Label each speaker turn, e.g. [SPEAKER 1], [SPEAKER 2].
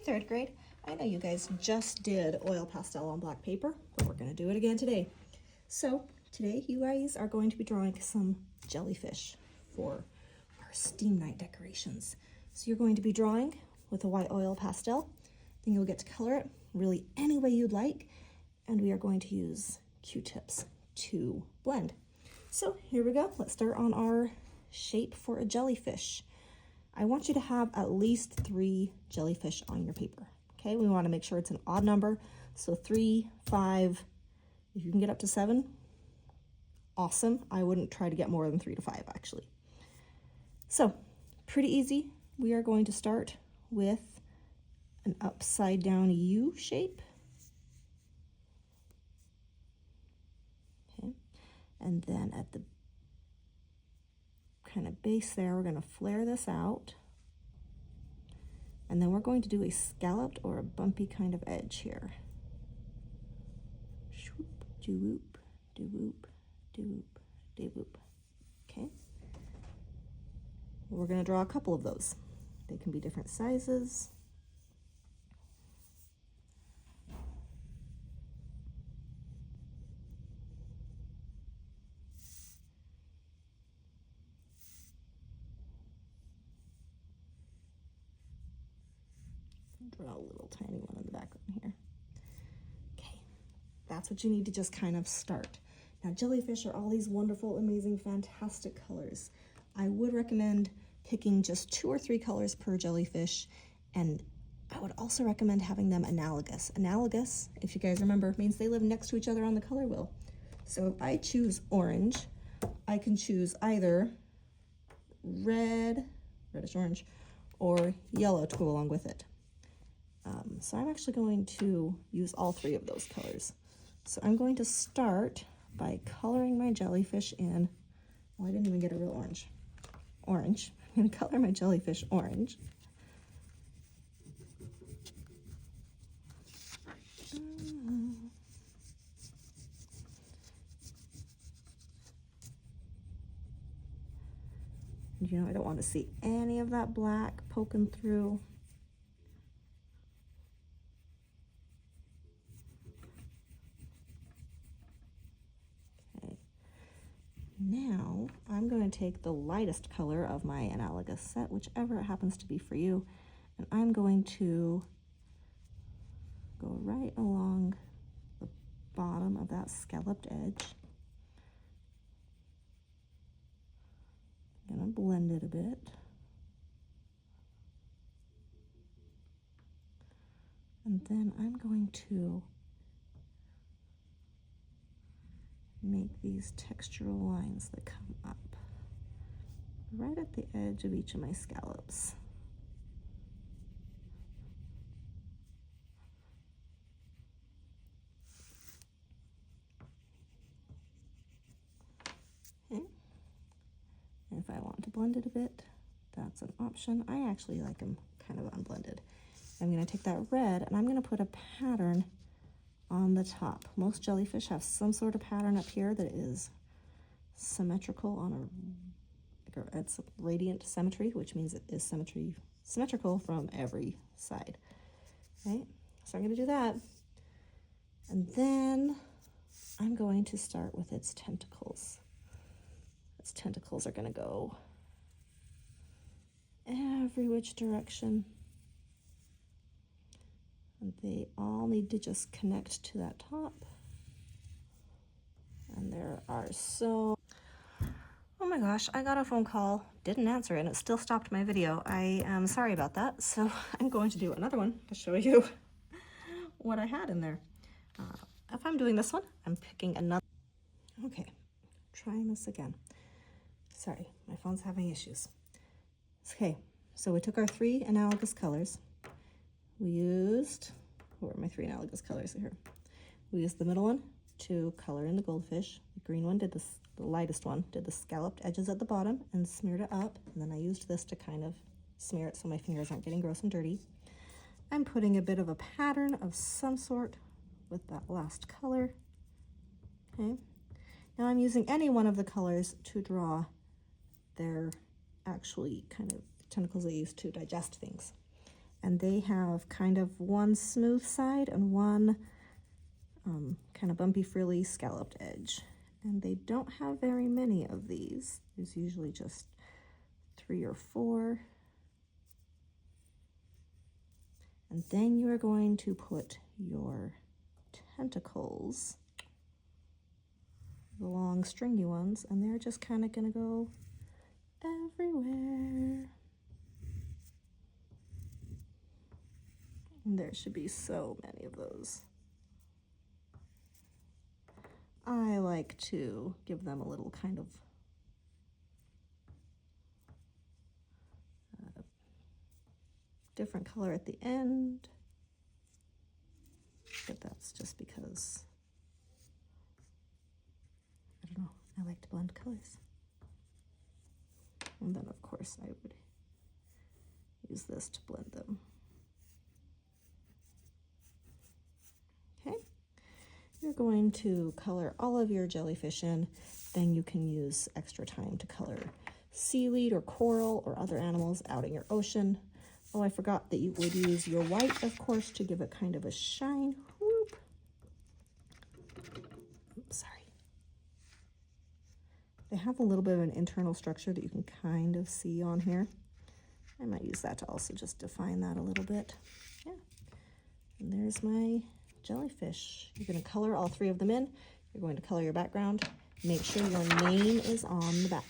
[SPEAKER 1] Hey, third grade. I know you guys just did oil pastel on black paper, but we're gonna do it again today. So today you guys are going to be drawing some jellyfish for our steam night decorations. So you're going to be drawing with a white oil pastel, then you'll get to color it really any way you'd like, and we are going to use Q-tips to blend. So here we go. Let's start on our shape for a jellyfish. I want you to have at least 3 jellyfish on your paper. Okay, we want to make sure it's an odd number. So 3, 5, if you can get up to 7, awesome. I wouldn't try to get more than 3 to 5 actually. So pretty easy. We are going to start with an upside down U shape. Okay, and then at the kind of base there, we're going to flare this out, and then we're going to do a scalloped or a bumpy kind of edge here. Shoop, doo-whoop, doo-whoop, doo-whoop, doo-whoop. Okay, we're going to draw a couple of those. They can be different sizes. Draw a little tiny one in the background here. Okay, that's what you need to just kind of start. Now jellyfish are all these wonderful, amazing, fantastic colors. I would recommend picking just 2 or 3 colors per jellyfish, and I would also recommend having them analogous. Analogous, if you guys remember, means they live next to each other on the color wheel. So if I choose orange, I can choose either red, reddish orange, or yellow to go along with it. So I'm actually going to use all 3 of those colors. So I'm going to start by coloring my jellyfish in, well, I didn't even get a real orange. Orange. I'm going to color my jellyfish orange. You know, I don't want to see any of that black poking through. Now I'm going to take the lightest color of my analogous set, whichever it happens to be for you, and I'm going to go right along the bottom of that scalloped edge. I'm going to blend it a bit. And then I'm going to make these textural lines that come up right at the edge of each of my scallops. Okay. And if I want to blend it a bit, that's an option. I actually like them kind of unblended. I'm going to take that red and I'm going to put a pattern on the top. Most jellyfish have some sort of pattern up here that is symmetrical on it's radiant symmetry, which means it is symmetrical from every side. Okay, so I'm going to do that, and then I'm going to start with its tentacles. Its tentacles are going to go every which direction. And they all need to just connect to that top. And there are so... Oh my gosh, I got a phone call, didn't answer it, and it still stopped my video. I am sorry about that, so I'm going to do another one to show you what I had in there. If I'm doing this one, I'm picking another... Okay, trying this again. Sorry, my phone's having issues. Okay, so we took our 3 analogous colors. We used, what were my 3 analogous colors here? We used the middle one to color in the goldfish. The green one did this, the lightest one did the scalloped edges at the bottom and smeared it up. And then I used this to kind of smear it so my fingers aren't getting gross and dirty. I'm putting a bit of a pattern of some sort with that last color. Okay. Now I'm using any one of the colors to draw their actually kind of tentacles they use to digest things. and they have kind of one smooth side and one kind of bumpy, frilly, scalloped edge. And they don't have very many of these. There's usually just 3 or 4. And then you are going to put your tentacles, the long stringy ones, and they're just kind of going to go everywhere. And there should be so many of those. I like to give them a little kind of different color at the end, but that's just because, I don't know, I like to blend colors. And then of course I would use this to blend them. Okay, you're going to color all of your jellyfish in, then you can use extra time to color seaweed or coral or other animals out in your ocean. Oh, I forgot that you would use your white, of course, to give it kind of a shine. Whoop. Oops, sorry. They have a little bit of an internal structure that you can kind of see on here. I might use that to also just define that a little bit. Yeah. And there's my jellyfish. You're going to color all 3 of them in. You're going to color your background. Make sure your name is on the back.